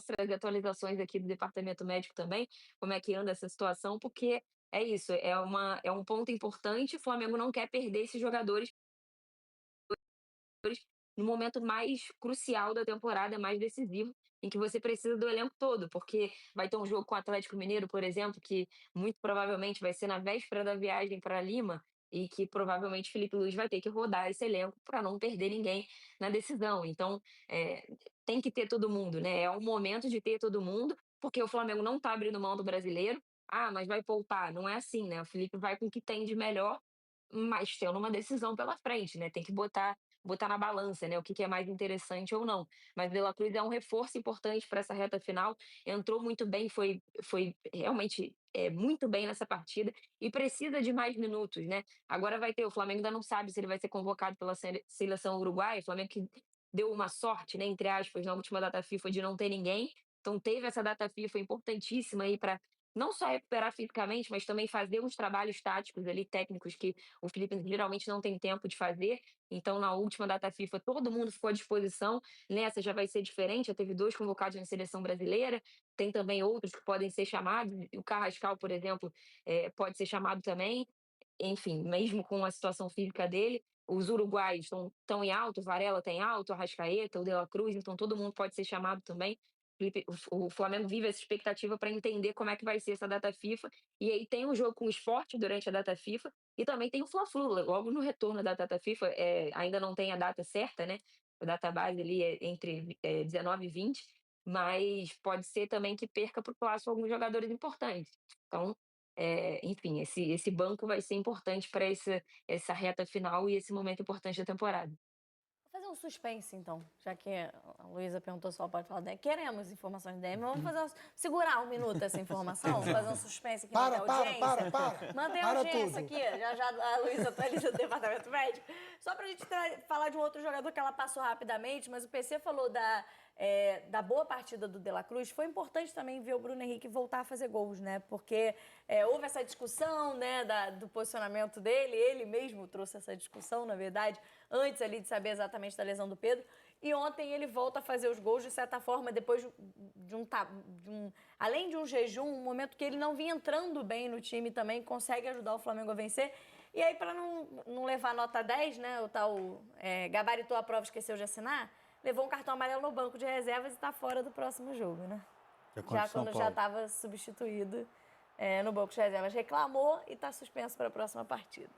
trazer atualizações aqui do departamento médico também, como é que anda essa situação, porque é isso, é um ponto importante, o Flamengo não quer perder esses jogadores no momento mais crucial da temporada, mais decisivo, em que você precisa do elenco todo, porque vai ter um jogo com o Atlético Mineiro, por exemplo, que muito provavelmente vai ser na véspera da viagem para Lima, e que provavelmente Felipe Luiz vai ter que rodar esse elenco para não perder ninguém na decisão. Então, eh, tem que ter todo mundo, né? É o momento de ter todo mundo, porque o Flamengo não está abrindo mão do brasileiro. Ah, mas vai poupar. Não é assim, né? O Felipe vai com o que tem de melhor, mas tendo uma decisão pela frente, né? Tem que botar na balança, né, o que que é mais interessante ou não. Mas De La Cruz é um reforço importante para essa reta final, entrou muito bem, foi realmente, muito bem nessa partida e precisa de mais minutos, né. Agora vai ter o Flamengo ainda não sabe se ele vai ser convocado pela seleção uruguaia, o Flamengo que deu uma sorte, né, entre aspas, na última data FIFA de não ter ninguém, então teve essa data FIFA importantíssima aí para não só recuperar fisicamente, mas também fazer uns trabalhos táticos ali, técnicos, que o Felipe geralmente não tem tempo de fazer, então, na última data FIFA, todo mundo ficou à disposição. Nessa já vai ser diferente. Já teve 2 convocados na seleção brasileira, tem também outros que podem ser chamados. O Carrascal, por exemplo, pode ser chamado também. Enfim, mesmo com a situação física dele, os uruguaios estão em alto, o Varela está em alto, o Arrascaeta, o De La Cruz, então todo mundo pode ser chamado também. O Flamengo vive essa expectativa para entender como é que vai ser essa data FIFA. E aí tem um jogo com o Sport durante a data FIFA e também tem o Fla-Flu, logo no retorno da data FIFA, ainda não tem a data certa, né, a data base ali é entre, 19 e 20, mas pode ser também que perca para o clássico alguns jogadores importantes. Então, enfim, esse banco vai ser importante para essa reta final e esse momento importante da temporada. Vou fazer um suspense, então, já que a Luísa perguntou se ela pode falar da DM. Queremos informações da DM. Vamos fazer segurar um minuto essa informação, fazer um suspense aqui, manter a audiência. Manter a Para audiência tudo. aqui, já já a Luísa atualiza o departamento médico. Só pra gente falar de um outro jogador que ela passou rapidamente, mas o PC falou da boa partida do De La Cruz. Foi importante também ver o Bruno Henrique voltar a fazer gols, né? Porque houve essa discussão, né, do posicionamento dele. Ele mesmo trouxe essa discussão, na verdade, antes ali de saber exatamente da lesão do Pedro. E ontem ele volta a fazer os gols, de certa forma, depois além de um jejum, um momento que ele não vinha entrando bem no time também, consegue ajudar o Flamengo a vencer. E aí, para não levar nota 10, né, o tal gabaritou a prova, esqueceu de assinar, levou um cartão amarelo no banco de reservas e está fora do próximo jogo, né? É contra Já o São quando já Paulo. estava substituído no banco de reservas. Reclamou e está suspenso para a próxima partida.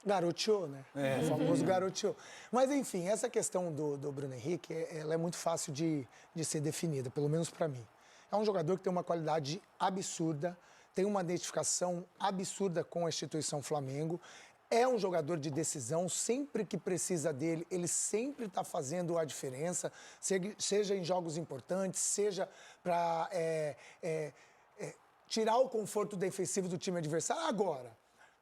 Garoteou, né? O famoso garoteou. Mas, enfim, essa questão do Bruno Henrique, ela é muito fácil de ser definida, pelo menos para mim. É um jogador que tem uma qualidade absurda, tem uma identificação absurda com a instituição Flamengo, é um jogador de decisão, sempre que precisa dele, ele sempre está fazendo a diferença, seja em jogos importantes, seja para tirar o conforto defensivo do time adversário. Agora,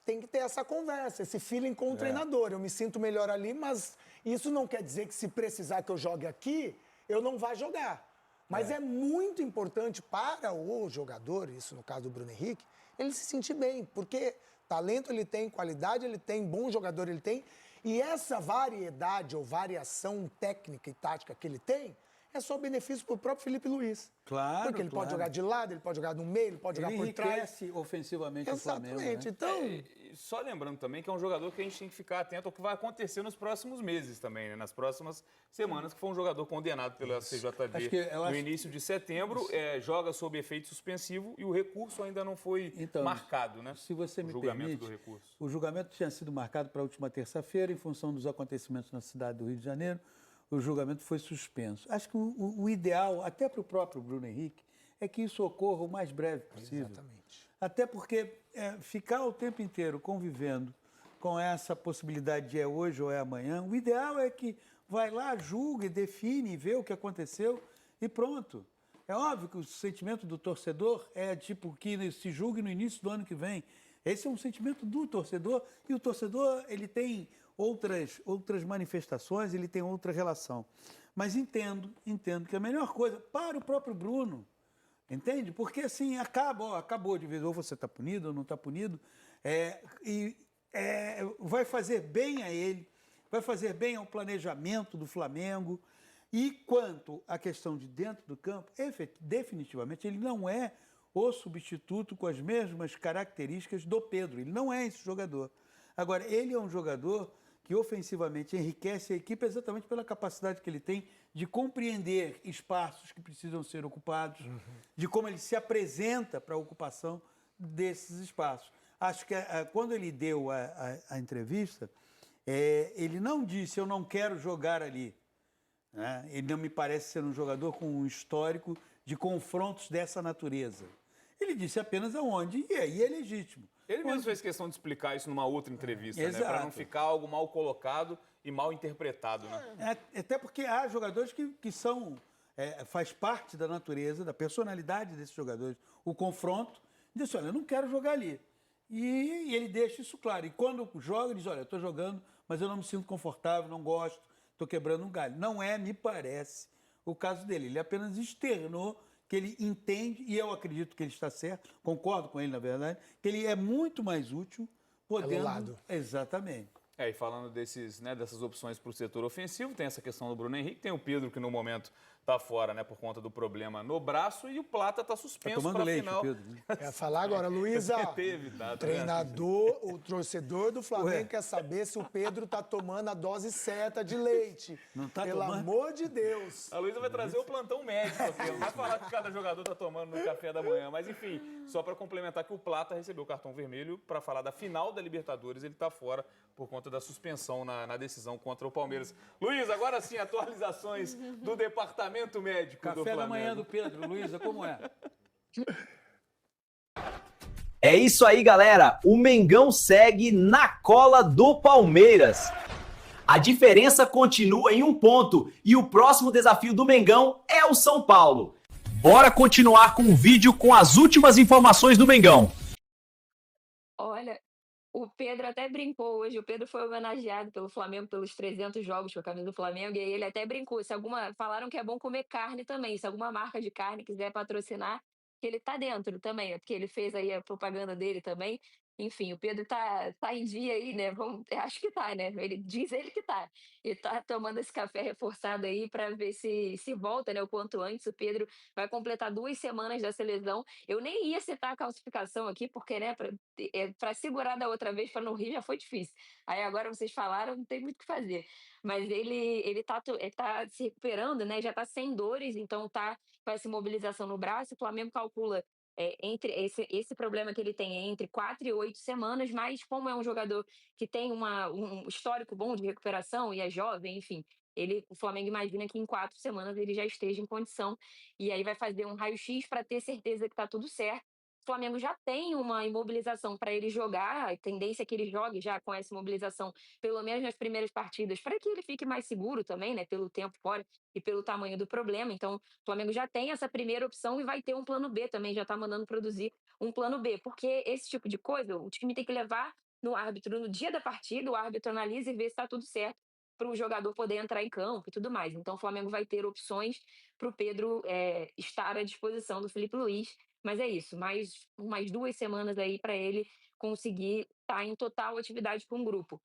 tem que ter essa conversa, esse feeling com o treinador. Eu me sinto melhor ali, mas isso não quer dizer que se precisar que eu jogue aqui, eu não vá jogar. Mas é muito importante para o jogador, isso no caso do Bruno Henrique, ele se sentir bem, porque talento ele tem, qualidade ele tem, bom jogador ele tem, e essa variedade ou variação técnica e tática que ele tem é só benefício para o próprio Felipe Luiz. Claro, Porque ele pode claro. jogar de lado, ele pode jogar no meio, ele pode Ele jogar por trás. enriquece ofensivamente o Flamengo, Exatamente. né? Então, E só lembrando também que é um jogador que a gente tem que ficar atento ao que vai acontecer nos próximos meses também, né? Nas próximas semanas, que foi um jogador condenado pela Acho CJB que eu no acho- início de setembro, joga sob efeito suspensivo e o recurso ainda não foi Então, marcado, né? Se você O me julgamento permite, do recurso. o julgamento tinha sido marcado para a última terça-feira, em função dos acontecimentos na cidade do Rio de Janeiro, o julgamento foi suspenso. Acho que o ideal, até para o próprio Bruno Henrique, é que isso ocorra o mais breve possível. exatamente. Até porque ficar o tempo inteiro convivendo com essa possibilidade de é hoje ou é amanhã, o ideal é que vai lá, julgue, define, vê o que aconteceu e pronto. É óbvio que o sentimento do torcedor é tipo que se julgue no início do ano que vem. Esse é um sentimento do torcedor e o torcedor ele tem outras manifestações, ele tem outra relação. Mas entendo que a melhor coisa para o próprio Bruno, entende? Porque assim, acabou de vez, ou você está punido ou não está punido, vai fazer bem a ele, vai fazer bem ao planejamento do Flamengo, E quanto à questão de dentro do campo, definitivamente ele não é o substituto com as mesmas características do Pedro. Ele não é esse jogador. Agora, ele é um jogador que ofensivamente enriquece a equipe exatamente pela capacidade que ele tem de compreender espaços que precisam ser ocupados, de como ele se apresenta para a ocupação desses espaços. Acho que quando ele deu a entrevista, ele não disse eu não quero jogar ali. Né? Ele não me parece ser um jogador com um histórico de confrontos dessa natureza. Ele disse apenas aonde, e aí é legítimo. Ele mesmo fez questão de explicar isso numa outra entrevista, né? Exato. Para não ficar algo mal colocado e mal interpretado, né? Até porque há jogadores que são, faz parte da natureza, da personalidade desses jogadores, o confronto. Ele disse, olha, eu não quero jogar ali. E ele deixa isso claro. E quando joga, ele diz, olha, eu estou jogando, mas eu não me sinto confortável, não gosto, estou quebrando um galho. Não é, me parece, o caso dele. Ele apenas externou que ele entende, e eu acredito que ele está certo, concordo com ele, na verdade, que ele é muito mais útil podendo... lado. Exatamente. E falando dessas opções para o setor ofensivo, tem essa questão do Bruno Henrique, tem o Pedro, que no momento está fora, né, por conta do problema no braço, e o Plata está suspenso para a final. Pedro. Né? É falar agora, Luísa. Treinador, o torcedor do Flamengo quer saber se o Pedro tá tomando a dose certa de leite. Não tá Pelo tomando? amor de Deus. A Luísa vai trazer o plantão médico aqui, não vai falar que cada jogador está tomando no café da manhã, mas enfim, só para complementar que o Plata recebeu o cartão vermelho para falar da final da Libertadores, ele está fora por conta da suspensão na decisão contra o Palmeiras. Luiz, agora sim, atualizações do departamento médico do Flamengo. Café da manhã do Pedro, Luísa, como é? É isso aí, galera. O Mengão segue na cola do Palmeiras. A diferença continua em um ponto e o próximo desafio do Mengão é o São Paulo. Bora continuar com o vídeo com as últimas informações do Mengão. Olha, o Pedro até brincou hoje. O Pedro foi homenageado pelo Flamengo pelos 300 jogos com a camisa do Flamengo. E aí ele até brincou. Falaram que é bom comer carne também. Se alguma marca de carne quiser patrocinar, que ele tá dentro também. Porque ele fez aí a propaganda dele também. Enfim, o Pedro tá em dia aí, né? Acho que tá, né? Ele que tá. Ele tá tomando esse café reforçado aí para ver se volta, né? O quanto antes. O Pedro vai completar 2 semanas dessa lesão. Eu nem ia citar a calcificação aqui, porque, né, para segurar da outra vez, para não rir, já foi difícil. Aí agora vocês falaram, não tem muito o que fazer. Mas ele tá se recuperando, né? Já tá sem dores, então tá com essa imobilização no braço. O Flamengo calcula entre esse problema que ele tem é entre 4 e 8 semanas, mas como é um jogador que tem um histórico bom de recuperação e é jovem, enfim, o Flamengo imagina que em 4 semanas ele já esteja em condição e aí vai fazer um raio-x para ter certeza que está tudo certo. O Flamengo já tem uma imobilização para ele jogar, a tendência é que ele jogue já com essa imobilização, pelo menos nas primeiras partidas, para que ele fique mais seguro também, né, pelo tempo fora e pelo tamanho do problema. Então, o Flamengo já tem essa primeira opção e vai ter um plano B também, já está mandando produzir um plano B, porque esse tipo de coisa o time tem que levar no árbitro no dia da partida, o árbitro analisa e vê se está tudo certo para o jogador poder entrar em campo e tudo mais. Então, o Flamengo vai ter opções para o Pedro estar à disposição do Felipe Luiz. Mas é isso, mais 2 semanas aí para ele conseguir estar em total atividade com o grupo.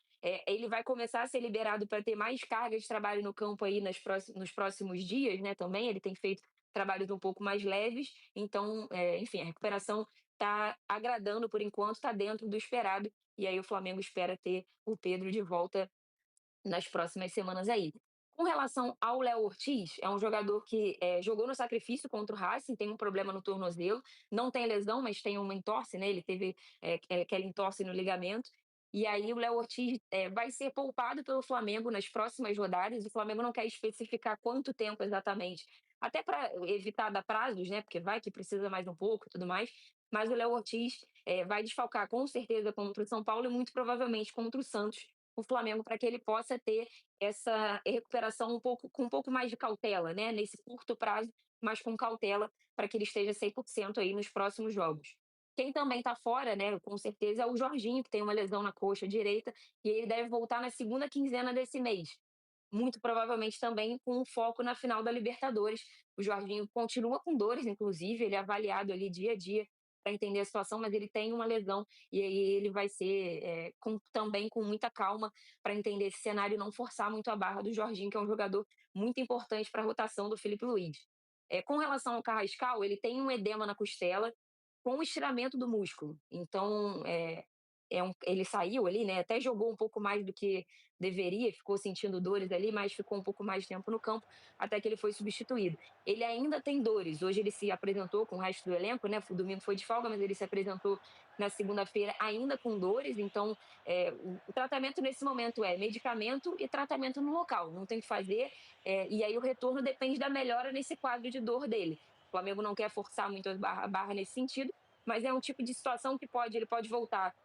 Ele vai começar a ser liberado para ter mais carga de trabalho no campo aí nos próximos dias, né? Também ele tem feito trabalhos um pouco mais leves, então, enfim, a recuperação está agradando por enquanto, está dentro do esperado, e aí o Flamengo espera ter o Pedro de volta nas próximas semanas aí. Com relação ao Léo Ortiz, é um jogador que jogou no sacrifício contra o Racing, tem um problema no tornozelo, não tem lesão, mas tem uma entorse, né? Ele teve aquela entorse no ligamento. E aí o Léo Ortiz vai ser poupado pelo Flamengo nas próximas rodadas. O Flamengo não quer especificar quanto tempo exatamente, até para evitar dar prazos, né? Porque vai que precisa mais um pouco e tudo mais. Mas o Léo Ortiz vai desfalcar com certeza contra o São Paulo e muito provavelmente contra o Santos o Flamengo para que ele possa ter essa recuperação com um pouco mais de cautela, né? Nesse curto prazo, mas com cautela para que ele esteja 100% aí nos próximos jogos. Quem também está fora, né, com certeza, é o Jorginho, que tem uma lesão na coxa direita, e ele deve voltar na segunda quinzena desse mês. Muito provavelmente também com um foco na final da Libertadores. O Jorginho continua com dores, inclusive, ele é avaliado ali dia a dia para entender a situação, mas ele tem uma lesão e aí ele vai ser também com muita calma para entender esse cenário e não forçar muito a barra do Jorginho, que é um jogador muito importante para a rotação do Filipe Luís. Com relação ao Carrascal, ele tem um edema na costela com o estiramento do músculo. Então, ele saiu ali, né? Até jogou um pouco mais do que deveria, ficou sentindo dores ali, mas ficou um pouco mais de tempo no campo até que ele foi substituído. Ele ainda tem dores. Hoje ele se apresentou com o resto do elenco, né? O domingo foi de folga, mas ele se apresentou na segunda-feira ainda com dores. Então, o tratamento nesse momento é medicamento e tratamento no local. Não tem o que fazer. E aí o retorno depende da melhora nesse quadro de dor dele. O Flamengo não quer forçar muito a barra nesse sentido, mas é um tipo de situação que ele pode voltar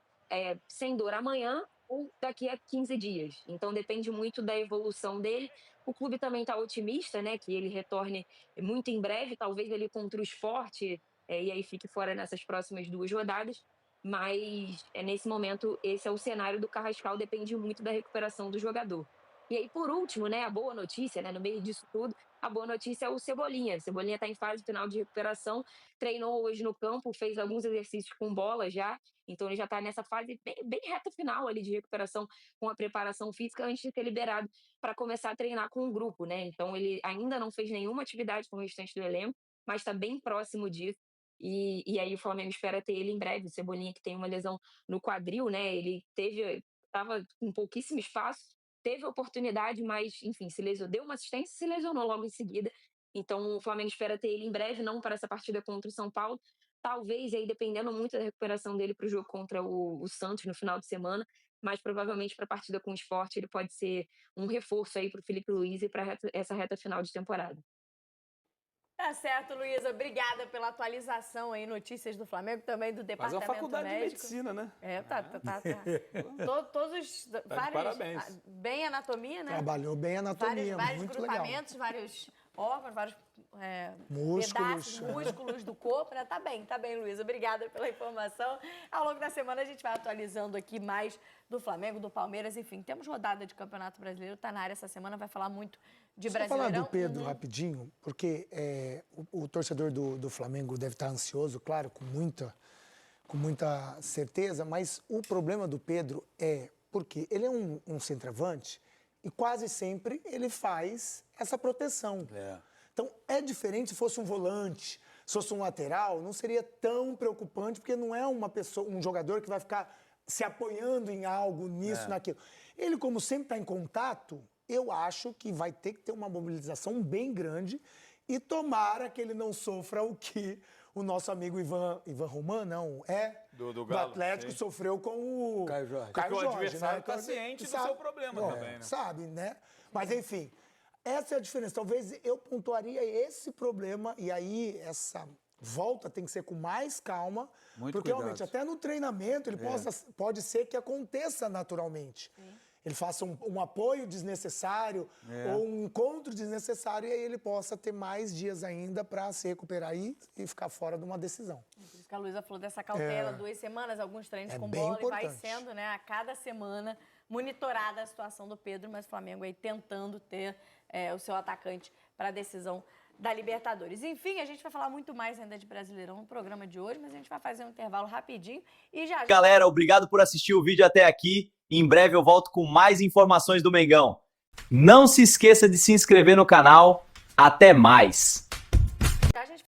sem dor amanhã ou daqui a 15 dias. Então depende muito da evolução dele. O clube também está otimista, né, que ele retorne muito em breve, talvez ele contra o Sport, e aí fique fora nessas próximas 2 rodadas. Mas nesse momento esse é o cenário do Carrascal, depende muito da recuperação do jogador. E aí, por último, né, a boa notícia, né, no meio disso tudo, a boa notícia é o Cebolinha. O Cebolinha está em fase final de recuperação, treinou hoje no campo, fez alguns exercícios com bola já, então ele já está nessa fase bem reta final ali de recuperação com a preparação física antes de ser liberado para começar a treinar com o grupo, né? Então ele ainda não fez nenhuma atividade com o restante do elenco, mas está bem próximo disso. E aí o Flamengo espera ter ele em breve. O Cebolinha, que tem uma lesão no quadril, né? Ele estava com pouquíssimo espaço, teve a oportunidade, mas, enfim, deu uma assistência e se lesionou logo em seguida. Então, o Flamengo espera ter ele em breve, não para essa partida contra o São Paulo. Talvez, aí, dependendo muito da recuperação dele para o jogo contra o Santos no final de semana, mas provavelmente para a partida com o Sport ele pode ser um reforço aí para o Filipe Luís e para essa reta final de temporada. Tá certo, Luísa. Obrigada pela atualização aí, notícias do Flamengo, também do Mas departamento é uma faculdade de médico. medicina, né? Tá. Todos de vários, parabéns. Bem anatomia, né? Trabalhou bem a anatomia, Vários muito legal. grupamentos, vários órgãos, vários Músculos. pedaços, músculos do corpo, né? Tá bem, Luísa. Obrigada pela informação. Ao longo da semana a gente vai atualizando aqui mais do Flamengo, do Palmeiras, enfim. Temos rodada de Campeonato Brasileiro, tá na área essa semana, vai falar muito de Só Brasileirão. falar do Pedro rapidinho, porque o torcedor do Flamengo deve estar ansioso, claro, com muita certeza, mas o problema do Pedro porque ele é um centroavante e quase sempre ele faz essa proteção. Então, é diferente se fosse um volante, se fosse um lateral, não seria tão preocupante, porque não é um jogador que vai ficar se apoiando em algo, nisso, naquilo. Ele, como sempre está em contato, eu acho que vai ter que ter uma mobilização bem grande e tomara que ele não sofra o que o nosso amigo Ivan Roman, do Galo, Atlético, sim. sofreu com o Caio Jorge. Caio Porque o Jorge, adversário né? tá ciente do seu problema também, né? Sabe, né? Mas, enfim, essa é a diferença. Talvez eu pontuaria esse problema e aí essa volta tem que ser com mais calma, Muito porque cuidado. realmente até no treinamento ele pode ser que aconteça naturalmente. Ele faça um apoio desnecessário ou um encontro desnecessário e aí ele possa ter mais dias ainda para se recuperar e ficar fora de uma decisão. Por isso que a Luísa falou dessa cautela, 2 semanas, alguns treinos com bem bola e vai importante. sendo, né, a cada semana monitorada a situação do Pedro, mas o Flamengo aí tentando ter o seu atacante para a decisão da Libertadores. Enfim, a gente vai falar muito mais ainda de Brasileirão no programa de hoje, mas a gente vai fazer um intervalo rapidinho e já... Galera, obrigado por assistir o vídeo até aqui. Em breve eu volto com mais informações do Mengão. Não se esqueça de se inscrever no canal. Até mais!